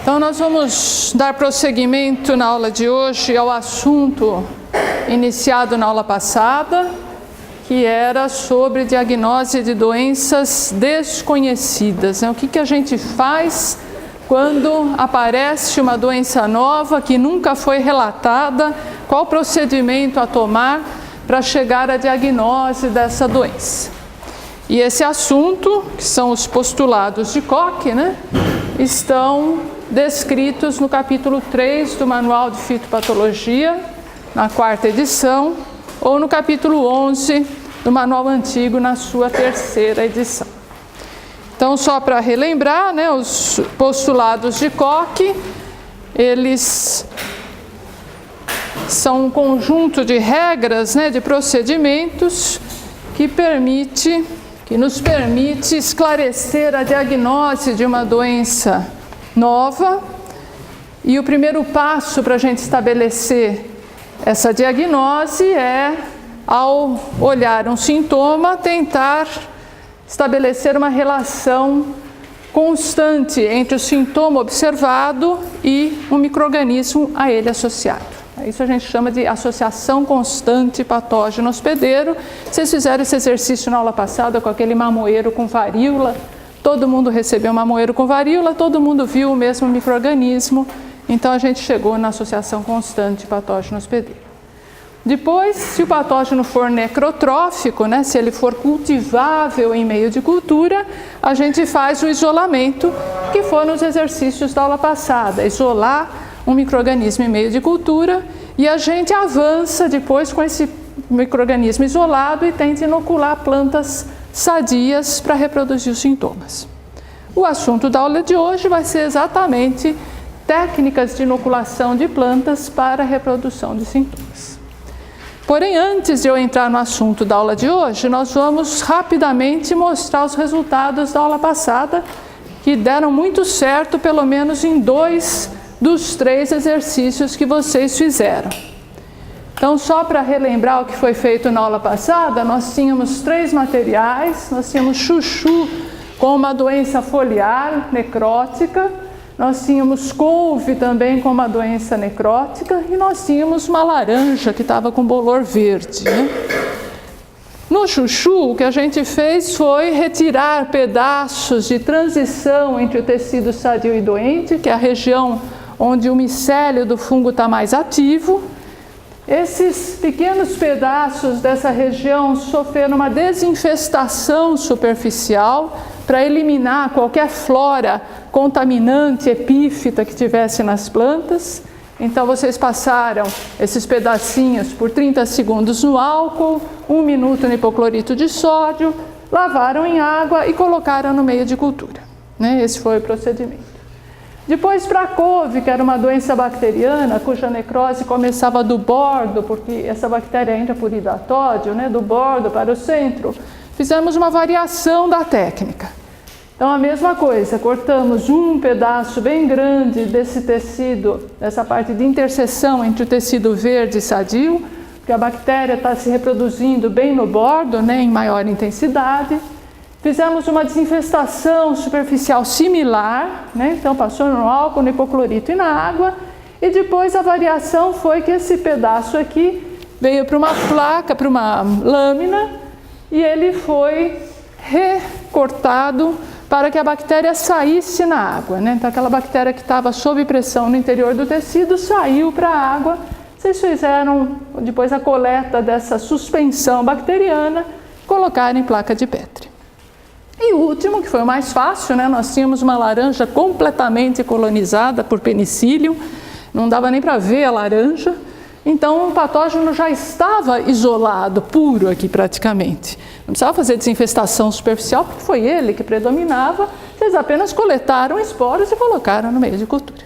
Então nós vamos dar prosseguimento na aula de hoje ao assunto iniciado na aula passada, que era sobre diagnose de doenças desconhecidas. O que a gente faz quando aparece uma doença nova que nunca foi relatada, qual o procedimento a tomar para chegar à diagnose dessa doença. E esse assunto, que são os postulados de Koch, estão descritos no capítulo 3 do Manual de Fitopatologia, na 4ª edição, ou no capítulo 11 do Manual Antigo, na sua 3ª edição. Então, só para relembrar, os postulados de Koch, eles são um conjunto de regras, de procedimentos que nos permite esclarecer a diagnose de uma doença nova. E o primeiro passo para a gente estabelecer essa diagnose é, ao olhar um sintoma, tentar estabelecer uma relação constante entre o sintoma observado e um micro-organismo a ele associado. Isso a gente chama de associação constante patógeno hospedeiro. Vocês fizeram esse exercício na aula passada com aquele mamoeiro com varíola. Todo mundo recebeu um mamoeiro com varíola, todo mundo viu o mesmo micro-organismo. Então a gente chegou na associação constante patógeno hospedeiro. Depois, se o patógeno for necrotrófico, se ele for cultivável em meio de cultura, a gente faz o isolamento, que foi nos exercícios da aula passada, isolar um micro-organismo em meio de cultura, e a gente avança depois com esse micro-organismo isolado e tenta inocular plantas sadias para reproduzir os sintomas. O assunto da aula de hoje vai ser exatamente técnicas de inoculação de plantas para a reprodução de sintomas. Porém, antes de eu entrar no assunto da aula de hoje, nós vamos rapidamente mostrar os resultados da aula passada, que deram muito certo, pelo menos em 2 dos 3 exercícios que vocês fizeram. Então, só para relembrar o que foi feito na aula passada, nós tínhamos 3 materiais. Nós tínhamos chuchu com uma doença foliar necrótica, nós tínhamos couve também com uma doença necrótica, e nós tínhamos uma laranja que estava com bolor verde. No chuchu, o que a gente fez foi retirar pedaços de transição entre o tecido sadio e doente, que é a região onde o micélio do fungo está mais ativo. Esses pequenos pedaços dessa região sofreram uma desinfestação superficial para eliminar qualquer flora contaminante, epífita que tivesse nas plantas. Então vocês passaram esses pedacinhos por 30 segundos no álcool, 1 minuto no hipoclorito de sódio, lavaram em água e colocaram no meio de cultura. Esse foi o procedimento. Depois, para a couve, que era uma doença bacteriana, cuja necrose começava do bordo, porque essa bactéria entra por hidratódio, do bordo para o centro, fizemos uma variação da técnica. Então, a mesma coisa, cortamos um pedaço bem grande desse tecido, dessa parte de interseção entre o tecido verde e sadio, porque a bactéria está se reproduzindo bem no bordo, em maior intensidade. Fizemos uma desinfestação superficial similar, então passou no álcool, no hipoclorito e na água, e depois a variação foi que esse pedaço aqui veio para uma placa, para uma lâmina, e ele foi recortado para que a bactéria saísse na água. Então aquela bactéria que estava sob pressão no interior do tecido saiu para a água. Vocês fizeram depois a coleta dessa suspensão bacteriana, colocaram em placa de Petri. E o último, que foi o mais fácil, nós tínhamos uma laranja completamente colonizada por penicillium, não dava nem para ver a laranja, então o patógeno já estava isolado, puro aqui praticamente. Não precisava fazer desinfestação superficial, porque foi ele que predominava, vocês apenas coletaram esporos e colocaram no meio de cultura.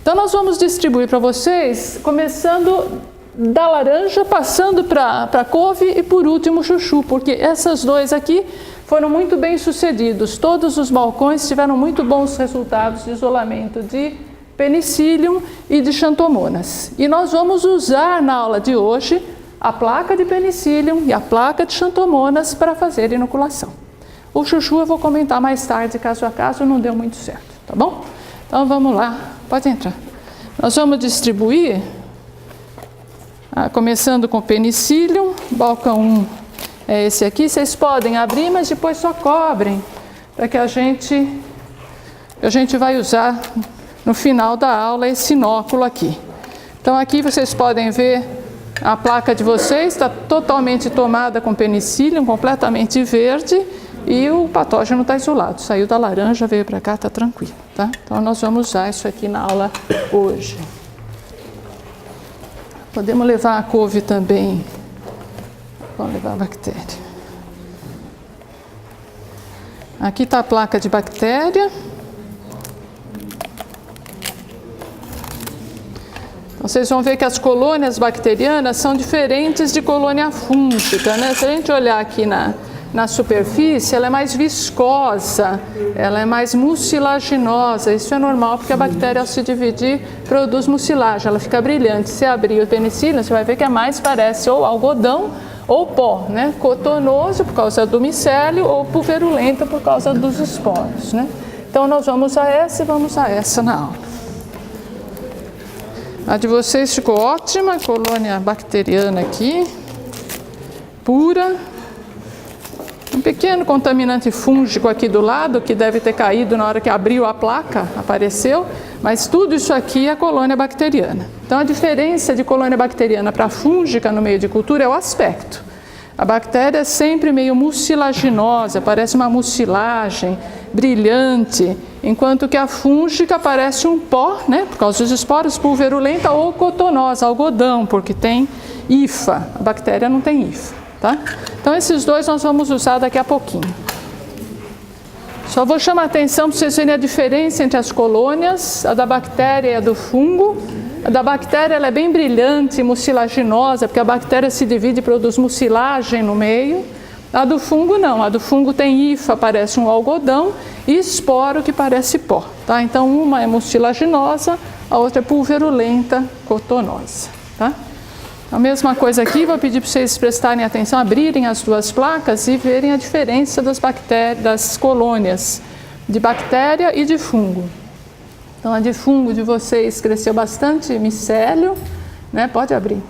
Então nós vamos distribuir para vocês, começando da laranja, passando para a couve e por último o chuchu, porque essas 2 aqui foram muito bem sucedidos. Todos os balcões tiveram muito bons resultados de isolamento de penicillium e de xanthomonas. E nós vamos usar na aula de hoje a placa de penicillium e a placa de xanthomonas para fazer inoculação. O chuchu eu vou comentar mais tarde, caso a caso não deu muito certo, tá bom? Então vamos lá, pode entrar. Nós vamos distribuir, começando com penicillium, balcão 1 é esse aqui. Vocês podem abrir, mas depois só cobrem, para que a gente vai usar no final da aula esse inóculo aqui. Então aqui vocês podem ver a placa de vocês, está totalmente tomada com penicillium, completamente verde, e o patógeno está isolado. Saiu da laranja, veio para cá, está tranquilo, tá? Então nós vamos usar isso aqui na aula hoje. Podemos levar a couve também. Vamos levar a bactéria. Aqui está a placa de bactéria. Então, vocês vão ver que as colônias bacterianas são diferentes de colônia fúngica, né? Se a gente olhar aqui na superfície, ela é mais viscosa, ela é mais mucilaginosa. Isso é normal, porque a bactéria, ao se dividir, produz mucilagem, ela fica brilhante. Se abrir o penicillium, você vai ver que mais parece ou algodão ou pó, né? Cotonoso por causa do micélio ou pulverulento por causa dos esporos, né? Então nós vamos usar essa e vamos usar essa na aula. A de vocês ficou ótima, colônia bacteriana aqui, pura. Um pequeno contaminante fúngico aqui do lado, que deve ter caído na hora que abriu a placa, apareceu, mas tudo isso aqui é colônia bacteriana. Então a diferença de colônia bacteriana para fúngica no meio de cultura é o aspecto. A bactéria é sempre meio mucilaginosa, parece uma mucilagem, brilhante, enquanto que a fúngica parece um pó, né, por causa dos esporos, pulverulenta, ou cotonosa, algodão, porque tem hifa. A bactéria não tem hifa. Tá? Então esses dois nós vamos usar daqui a pouquinho. Só vou chamar a atenção para vocês verem a diferença entre as colônias, a da bactéria e a do fungo. A da bactéria ela é bem brilhante, mucilaginosa, porque a bactéria se divide e produz mucilagem no meio. A do fungo não, a do fungo tem hifa, parece um algodão, e esporo que parece pó. Tá? Então uma é mucilaginosa, a outra é pulverulenta, cotonosa. Tá? A mesma coisa aqui, vou pedir para vocês prestarem atenção, abrirem as duas placas e verem a diferença das bactérias, das colônias de bactéria e de fungo. Então a de fungo de vocês cresceu bastante micélio, né? Pode abrir.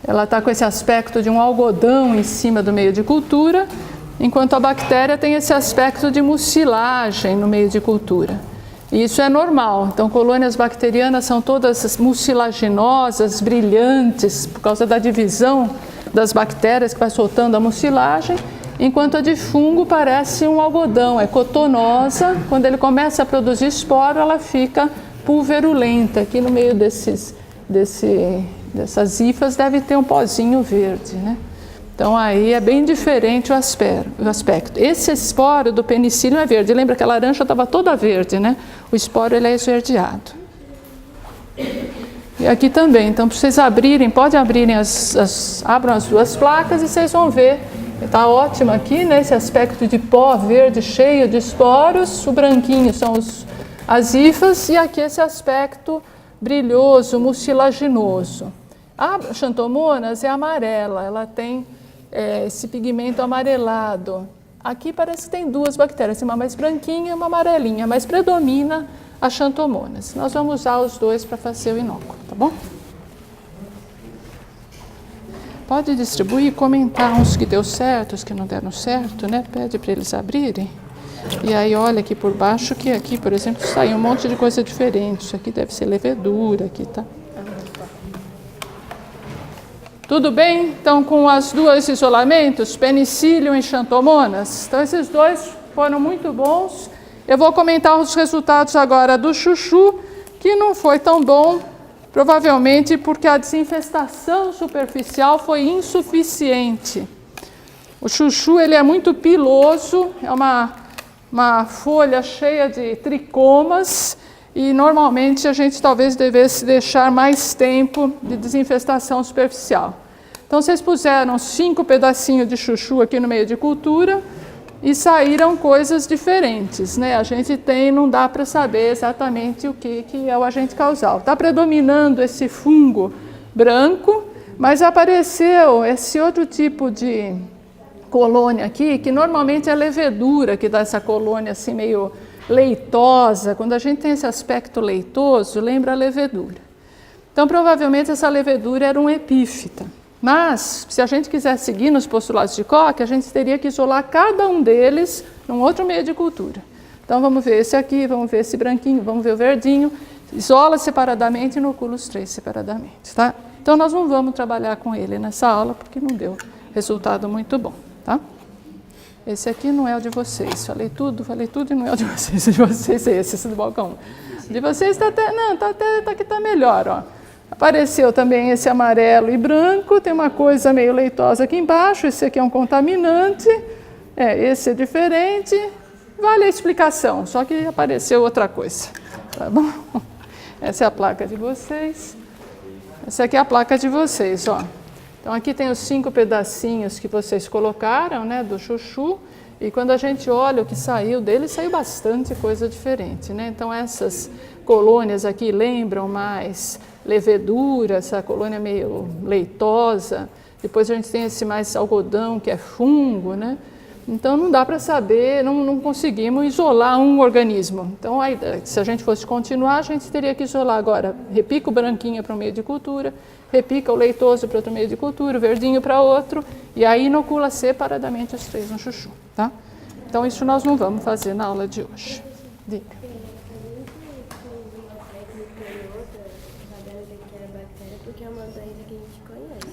Ela está com esse aspecto de um algodão em cima do meio de cultura, enquanto a bactéria tem esse aspecto de mucilagem no meio de cultura. E isso é normal. Então, colônias bacterianas são todas mucilaginosas, brilhantes, por causa da divisão das bactérias que vai soltando a mucilagem, enquanto a de fungo parece um algodão, é cotonosa. Quando ele começa a produzir esporo, ela fica pulverulenta. Aqui no meio dessas hifas deve ter um pozinho verde, né? Então aí é bem diferente o aspecto. Esse esporo do penicillium é verde. Lembra que a laranja estava toda verde, né? O esporo ele é esverdeado. E aqui também. Então para vocês abrirem, podem abrirem abram as duas placas e vocês vão ver. Está ótimo aqui, né? Esse aspecto de pó verde cheio de esporos. O branquinho são as hifas e aqui esse aspecto brilhoso, mucilaginoso. A Xanthomonas é amarela, ela tem esse pigmento amarelado. Aqui parece que tem duas bactérias, uma mais branquinha e uma amarelinha, mas predomina a Xanthomonas. Nós vamos usar os dois para fazer o inóculo, tá bom? Pode distribuir e comentar uns que deu certo, os que não deram certo, né? Pede para eles abrirem. E aí olha aqui por baixo que aqui, por exemplo, sai um monte de coisa diferente. Isso aqui deve ser levedura, aqui tá. Tudo bem? Então, com as duas isolamentos, penicillium e Xanthomonas. Então, esses dois foram muito bons. Eu vou comentar os resultados agora do chuchu, que não foi tão bom, provavelmente porque a desinfestação superficial foi insuficiente. O chuchu ele é muito piloso, é uma folha cheia de tricomas, e normalmente a gente talvez devesse deixar mais tempo de desinfestação superficial. Então vocês puseram 5 pedacinhos de chuchu aqui no meio de cultura e saíram coisas diferentes, né? A gente não dá para saber exatamente o que é o agente causal. Está predominando esse fungo branco, mas apareceu esse outro tipo de colônia aqui, que normalmente é levedura, que dá essa colônia assim meio leitosa, quando a gente tem esse aspecto leitoso, lembra a levedura. Então, provavelmente, essa levedura era um epífita. Mas, se a gente quiser seguir nos postulados de Koch, a gente teria que isolar cada um deles num outro meio de cultura. Então, vamos ver esse aqui, vamos ver esse branquinho, vamos ver o verdinho, isola separadamente e inocula os 3 separadamente, tá? Então, nós não vamos trabalhar com ele nessa aula, porque não deu resultado muito bom, tá? Esse aqui não é o de vocês, falei tudo e não é o de vocês. O de vocês é esse do balcão. De vocês está até, não, tá melhor, ó. Apareceu também esse amarelo e branco, tem uma coisa meio leitosa aqui embaixo, esse aqui é um contaminante, esse é diferente, vale a explicação, só que apareceu outra coisa, tá bom? Essa é a placa de vocês, essa aqui é a placa de vocês, ó. Então aqui tem os 5 pedacinhos que vocês colocaram, né, do chuchu, e quando a gente olha o que saiu dele, saiu bastante coisa diferente, né? Então essas colônias aqui lembram mais levedura, essa colônia meio leitosa, depois a gente tem esse mais algodão, que é fungo, né? Então não dá para saber, não conseguimos isolar um organismo. Então se a gente fosse continuar, a gente teria que isolar agora, repica o branquinho para o meio de cultura, repica o leitoso para outro meio de cultura, o verdinho para outro, e aí inocula separadamente os 3 no chuchu, tá? Então isso nós não vamos fazer na aula de hoje. Diga.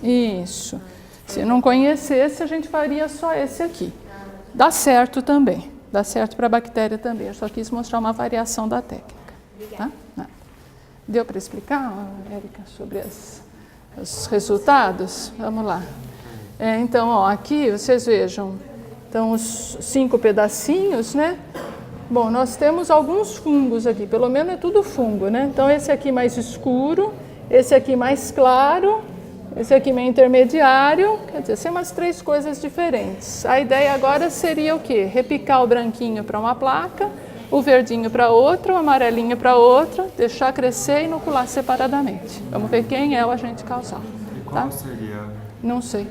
Isso. Se não conhecesse, a gente faria só esse aqui. Dá certo também. Dá certo para a bactéria também. Eu só quis mostrar uma variação da técnica. Tá? Deu para explicar, Érica, sobre os resultados? Vamos lá. Então, ó, aqui vocês vejam, então os 5 pedacinhos, né? Bom, nós temos alguns fungos aqui, pelo menos é tudo fungo, né? Então esse aqui mais escuro, esse aqui mais claro, esse aqui meio intermediário, quer dizer, são umas 3 coisas diferentes. A ideia agora seria o quê? Repicar o branquinho para uma placa, o verdinho para outra, o amarelinho para outra, deixar crescer e inocular separadamente. Vamos ver quem é o agente causal. E qual seria? Não sei.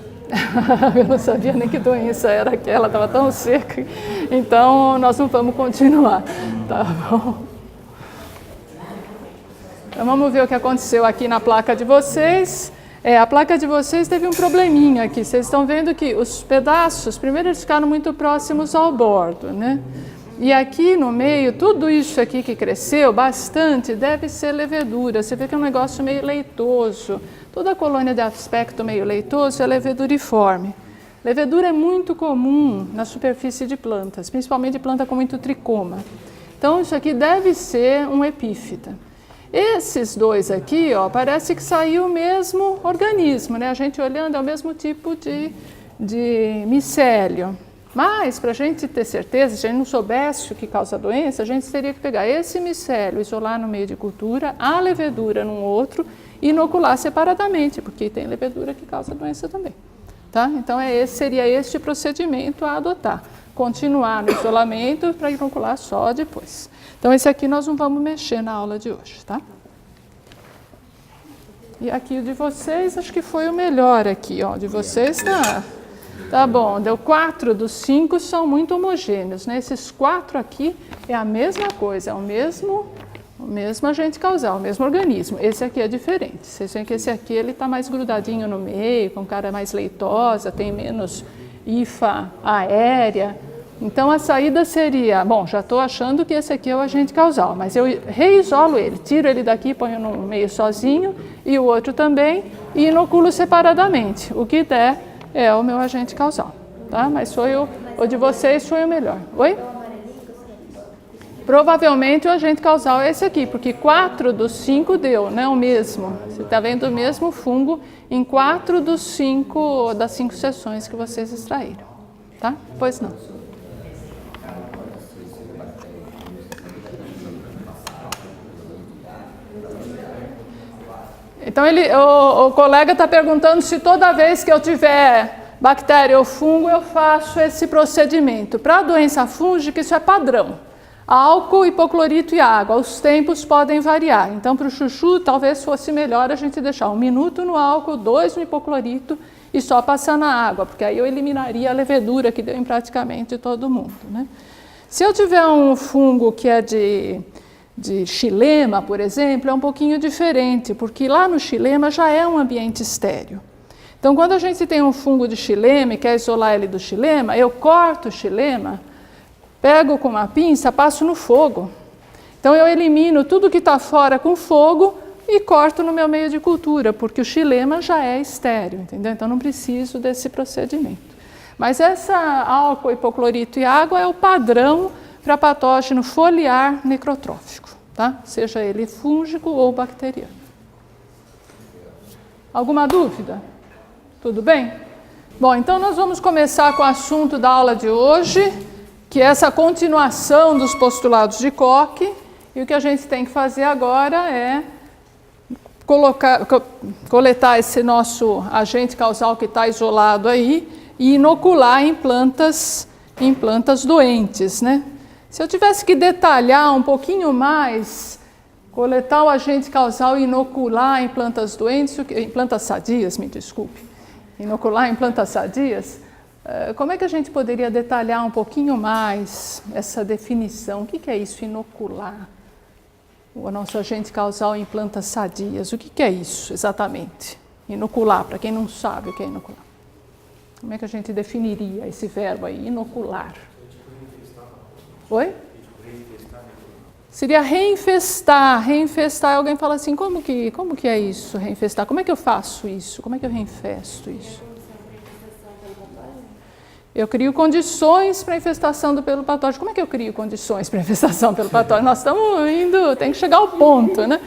Eu não sabia nem que doença era aquela, estava tão seca. Então, nós não vamos continuar. Tá bom? Então, vamos ver o que aconteceu aqui na placa de vocês. A placa de vocês teve um probleminha aqui. Vocês estão vendo que os pedaços, primeiro eles ficaram muito próximos ao bordo, né? E aqui no meio, tudo isso aqui que cresceu bastante deve ser levedura. Você vê que é um negócio meio leitoso. Toda a colônia de aspecto meio leitoso é leveduriforme. Levedura é muito comum na superfície de plantas, principalmente planta com muito tricoma. Então isso aqui deve ser um epífita. Esses 2 aqui, ó, parece que saiu o mesmo organismo, né? A gente olhando é o mesmo tipo de micélio. Mas, para a gente ter certeza, se a gente não soubesse o que causa a doença, a gente teria que pegar esse micélio, isolar no meio de cultura, a levedura num outro e inocular separadamente, porque tem levedura que causa a doença também. Tá? Então, seria este procedimento a adotar. Continuar no isolamento para inocular só depois. Então, esse aqui nós não vamos mexer na aula de hoje, tá? E aqui o de vocês, acho que foi o melhor aqui, ó. De vocês tá bom, deu 4 dos 5 são muito homogêneos, né? Esses 4 aqui é a mesma coisa, é o mesmo agente causal, o mesmo organismo. Esse aqui é diferente. Vocês veem que esse aqui ele está mais grudadinho no meio, com cara mais leitosa, tem menos hifa aérea. Então a saída seria, bom, já estou achando que esse aqui é o agente causal, mas eu reisolo ele, tiro ele daqui, ponho no meio sozinho e o outro também e inoculo separadamente. O que der é o meu agente causal, tá? Mas o de vocês foi o melhor. Oi? Provavelmente o agente causal é esse aqui, porque 4 dos 5 deu, né? O mesmo. Você está vendo o mesmo fungo em 4 das 5 seções que vocês extraíram, tá? Pois não. Então, o colega está perguntando se toda vez que eu tiver bactéria ou fungo, eu faço esse procedimento. Para a doença fúngica, isso é padrão. Álcool, hipoclorito e água. Os tempos podem variar. Então, para o chuchu, talvez fosse melhor a gente deixar 1 minuto no álcool, 2 no hipoclorito e só passar na água, porque aí eu eliminaria a levedura que deu em praticamente todo mundo, né? Se eu tiver um fungo que é de xilema, por exemplo, é um pouquinho diferente, porque lá no xilema já é um ambiente estéril. Então, quando a gente tem um fungo de xilema e quer isolar ele do xilema, eu corto o xilema, pego com uma pinça, passo no fogo. Então, eu elimino tudo que está fora com fogo e corto no meu meio de cultura, porque o xilema já é estéril, entendeu? Então, não preciso desse procedimento. Mas essa álcool, hipoclorito e água é o padrão para patógeno foliar necrotrófico, tá? Seja ele fúngico ou bacteriano. Alguma dúvida? Tudo bem? Bom, então nós vamos começar com o assunto da aula de hoje, que é essa continuação dos postulados de Koch, e o que a gente tem que fazer agora é coletar esse nosso agente causal que está isolado aí e inocular em plantas doentes, né? Se eu tivesse que detalhar um pouquinho mais, coletar o agente causal e inocular em plantas doentes, em plantas sadias, me desculpe, inocular em plantas sadias, como é que a gente poderia detalhar um pouquinho mais essa definição? O que é isso, inocular o nosso agente causal em plantas sadias? O que é isso exatamente? Inocular, para quem não sabe o que é inocular. Como é que a gente definiria esse verbo aí, inocular? Oi? Seria reinfestar. Reinfestar, alguém fala assim, como que é isso, reinfestar? Como é que eu faço isso? Como é que eu reinfesto isso? Eu crio condições para a infestação do pelo patógeno. Como é que eu crio condições para a infestação pelo patógeno? Nós estamos indo, tem que chegar ao ponto, né?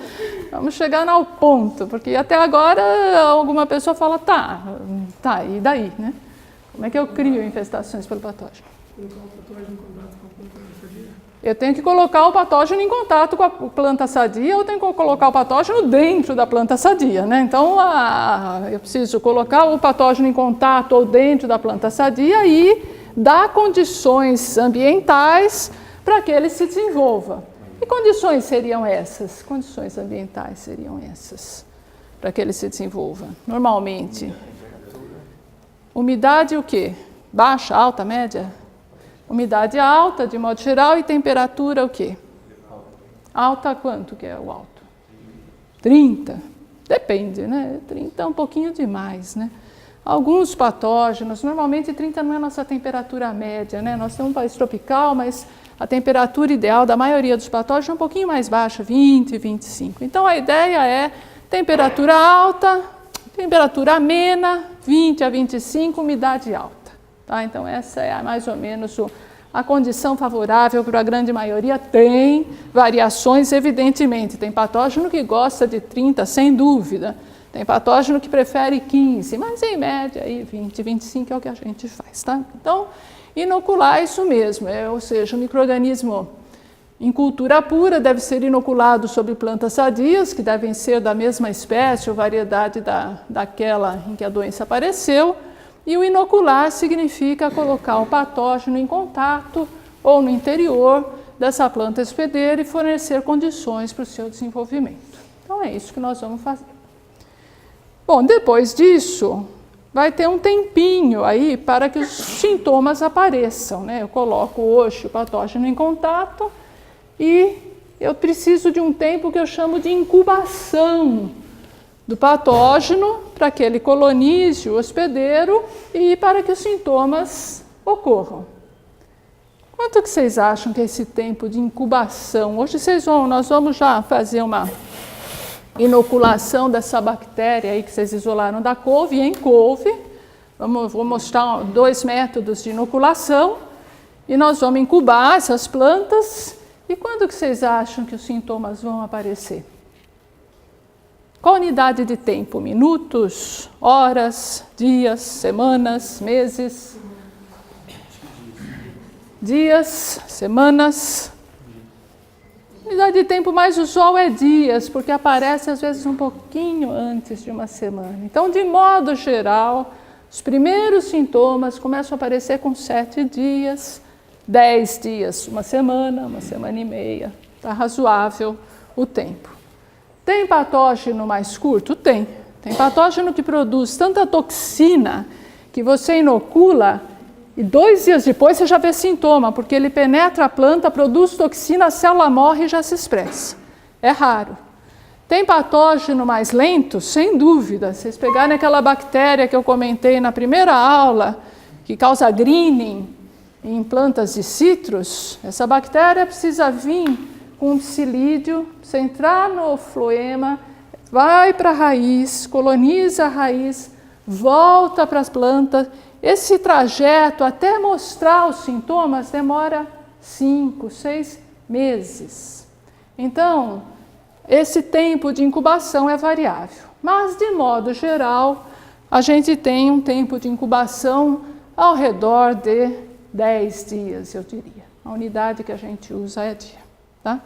Vamos chegar ao ponto, porque até agora alguma pessoa fala, tá, e daí, né? Como é que eu crio infestações pelo patógeno? Eu tenho que colocar o patógeno em contato com a planta sadia, ou eu tenho que colocar o patógeno dentro da planta sadia, né? Então, eu preciso colocar o patógeno em contato ou dentro da planta sadia e dar condições ambientais para que ele se desenvolva. Que condições seriam essas? Condições ambientais seriam essas para que ele se desenvolva? Normalmente, umidade o quê? Baixa, alta, média? Umidade alta, de modo geral, e temperatura o quê? Alta, quanto que é o alto? 30. Depende, né? 30 é um pouquinho demais, né? Alguns patógenos, normalmente 30 não é a nossa temperatura média, né? Nós temos um país tropical, mas a temperatura ideal da maioria dos patógenos é um pouquinho mais baixa, 20, 25. Então, a ideia é temperatura alta, temperatura amena, 20 a 25, umidade alta. Tá? Então, essa é mais ou menos a condição favorável para a grande maioria. Tem variações, evidentemente. Tem patógeno que gosta de 30, sem dúvida. Tem patógeno que prefere 15, mas em média, aí 20, 25 é o que a gente faz. Tá? Então, inocular é isso mesmo, ou seja, o micro-organismo em cultura pura deve ser inoculado sobre plantas sadias, que devem ser da mesma espécie ou variedade daquela em que a doença apareceu. E o inocular significa colocar o patógeno em contato ou no interior dessa planta hospedeira e fornecer condições para o seu desenvolvimento. Então é isso que nós vamos fazer. Bom, depois disso, vai ter um tempinho aí para que os sintomas apareçam, né? Eu coloco hoje o patógeno em contato e eu preciso de um tempo que eu chamo de incubação do patógeno para que ele colonize o hospedeiro e para que os sintomas ocorram. Quanto que vocês acham que é esse tempo de incubação? Hoje nós vamos já fazer uma inoculação dessa bactéria aí que vocês isolaram da couve, em couve. Vou mostrar 2 métodos de inoculação e nós vamos incubar essas plantas. E quando que vocês acham que os sintomas vão aparecer? Qual unidade de tempo? Minutos, horas, dias, semanas, meses? Dias, semanas. A unidade de tempo mais usual é dias, porque aparece às vezes um pouquinho antes de uma semana. Então, de modo geral, os primeiros sintomas começam a aparecer com 7 dias, 10 dias, uma semana e meia. Está razoável o tempo. Tem patógeno mais curto? Tem. Tem patógeno que produz tanta toxina que você inocula E 2 dias depois você já vê sintoma, porque ele penetra a planta, produz toxina, a célula morre e já se expressa. É raro. Tem patógeno mais lento? Sem dúvida. Vocês pegarem aquela bactéria que eu comentei na primeira aula, que causa greening em plantas de citros, essa bactéria precisa vir com um psilídeo, você entrar no floema, vai para a raiz, coloniza a raiz, volta para as plantas. Esse trajeto, até mostrar os sintomas, demora 5, 6 meses. Então, esse tempo de incubação é variável. Mas, de modo geral, a gente tem um tempo de incubação ao redor de 10 dias, eu diria. A unidade que a gente usa é dia. Tá?